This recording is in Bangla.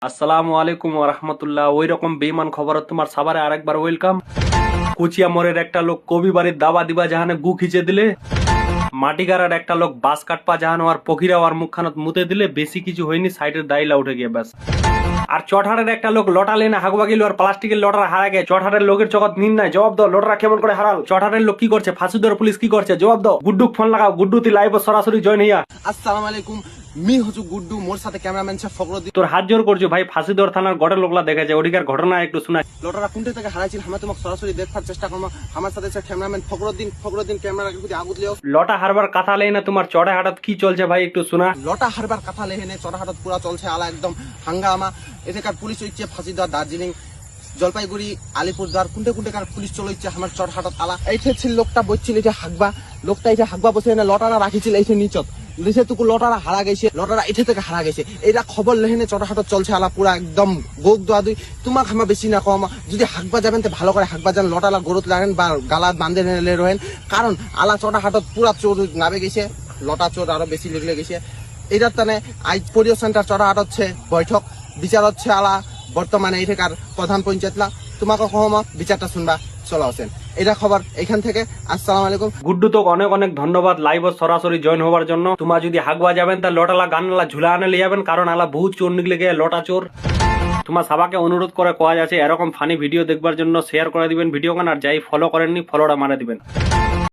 আসসালামু আলাইকুম ওয়া রাহমাতুল্লাহ। ওই রকম বেঈমান খবরত তোমার সাভারে আরেকবার ওয়েলকাম। কুচিয়া মোড়ের একটা লোক কবি বাড়ির দাবা দিবা জাহানে গু খিচে দিলে, মাটিগাড়ার একটা লোক বাস কাটপা জাহানো আর পকিরা আর মুখখানত মুতে দিলে, বেশি কিছু হয়নি, সাইডের দাইলা উঠে গিয়ে ব্যাস। আর চটহারের একটা লোক লটা লেনে হাগবা গেল আর প্লাস্টিকের লটার হারা গে। চটহারের লোকের জগৎ নিন নাই, জবাব দাও, লটারা কেমন করে হারাল? চটহারের লোক কি করছে? ফাঁসুদের পুলিশ কি করছে? জবাব দাও। গুড্ডুক ফোন লাগাও, গুড্ডু তুই লাইভ সরাসরি জয়েন হইয়া। আসসালামু আলাইকুম, মি হচ্ছে গুড্ডু, মোর সাথে ক্যামেরাম্যান আছে ফখরুদ্দিন। তোর হাত জোর করছো ভাই, ফাঁসিদর থানার গড়ের লোকলা দেখেছে, ওদিকার ঘটনা একটু শোনা। লোটারা কোনটা থেকে হারাইছিল আমরা তোমাকে সরাসরি দেখার চেষ্টা করবো। আমার সাথে আছে ক্যামেরাম্যান ফখরুদ্দিন ক্যামেরা যদি আগুত লিও। লটা হারবার কথা লেই না, তোমার চড়ে হাটাত কি চলছে ভাই একটু শোনা। লটা হারবার কথা লেহেনে চড়াহাটত পুরা চলছে আলা একদম হাঙ্গামা। এখানকার পুলিশ হচ্ছে ফাঁসিদার, দার্জিলিং, জলপাইগুড়ি, আলিপুরদার কোনটাকার পুলিশ চলে হচ্ছে আমার চড়হাটত আলা। এইটা ছিল লোকটা বসছিল, এটা হাগবা লোকটা, এটা হাগবা বসে না লটারা রাখিছিল এইটা নিচত লিসেটুকু লটারা হারা গেছে, লটারা এটা থেকে হারা গেছে। এটা খবর লেহেনে চড়াহাটত চলছে আলা পুরা একদম গোক দোয়া দুই। তোমাক হামা বেশি না কম, যদি হাগবা যাবেন তো ভালো করে হাগবা যান, লটালা গরুত লাগেন বা গালাত বান্ধে নেলে রহেন, কারণ আলা চড়াহাটত পুরা চোর নামে গেছে, লটা চোর আরো বেশি লেগে গেছে। এটার টানে আজ পরিও সেন্টার চড়াহাট হচ্ছে বৈঠক, বিচার হচ্ছে আলা বর্তমানে এখানকার প্রধান পঞ্চায়েতলা। তোমাকে কহমা বিচারটা শুনবা চলা আছেন। এটা খবর এখান থেকে। আসসালামু আলাইকুম। গুড্ডু তোকে অনেক অনেক ধন্যবাদ লাইভ সরাসরি জয়েন হওয়ার জন্য। তোমার যদি হাগবা যাবেন তা লটালা গানলা ঝুলা আনে লিয়ে যাবেন, কারণ আলা বহু চোর নিকলে গিয়ে লটা চোর। তোমার সবাকে অনুরোধ করে কোয়া যাচ্ছে এরকম ফানি ভিডিও দেখবার জন্য শেয়ার করে দিবেন ভিডিও গান, আর যাই ফলো করেননি ফলোটা মারে দিবেন।